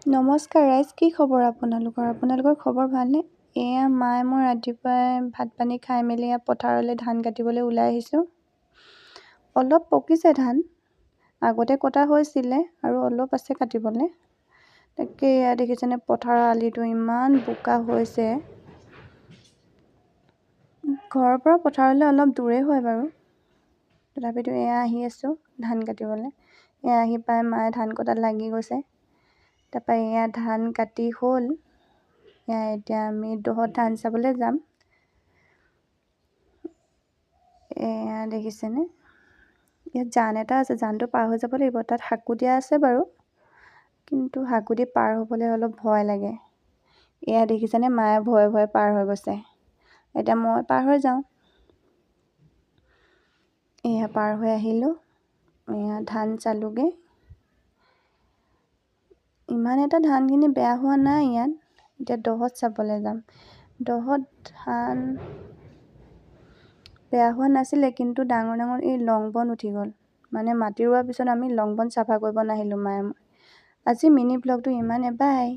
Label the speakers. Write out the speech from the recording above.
Speaker 1: নমস্কাৰ ৰাইজ, কি খবৰ আপোনালোকৰ খবৰ ভালনে? এয়া মায়ে মই ৰাতিপুৱাই ভাত পানী খাই মেলি পথাৰলৈ ধান কাটিবলৈ ওলাই আহিছোঁ। অলপ পকিছে ধান, আগতে কটা হৈছিলে আৰু অলপ আছে কাটিবলৈ। তাকে এয়া দেখিছেনে পথাৰৰ আলিটো ইমান বোকা হৈছে। ঘৰৰ পৰা পথাৰলৈ অলপ দূৰেই হয় বাৰু, তথাপিতো এয়া আহি আছোঁ ধান কাটিবলৈ। এয়া আহি পাই মায়ে ধান কটাত লাগি গৈছে। তাৰপৰা এয়া ধান কাটি হ'ল, এতিয়া আমি দহত ধান চাবলৈ যাম। এয়া দেখিছেনে, ইয়াত জান এটা আছে, জানটো পাৰ হৈ যাব লাগিব। তাত হাকু দিয়া আছে বাৰু, কিন্তু হাকুদি পাৰ হ'বলৈ অলপ ভয় লাগে। এয়া দেখিছেনে মায়ে ভয়ে ভয়ে পাৰ হৈ গৈছে। এতিয়া মই পাৰ হৈ যাওঁ। এয়া পাৰ হৈ আহিলোঁ, এয়া ধান চালোগৈ। ইমান এটা ধানখিনি বেয়া হোৱা নাই ইয়াত। এতিয়া দহত চাবলৈ যাম। দহত ধান বেয়া হোৱা নাছিলে, কিন্তু ডাঙৰ ডাঙৰ এই লং বন উঠি গ'ল। মানে মাটি ৰোৱাৰ পিছত আমি লং বন চাফা কৰিব নাহিলোঁ মায়ে মই। আজি মিনি ব্লগটো ইমানে, বাই।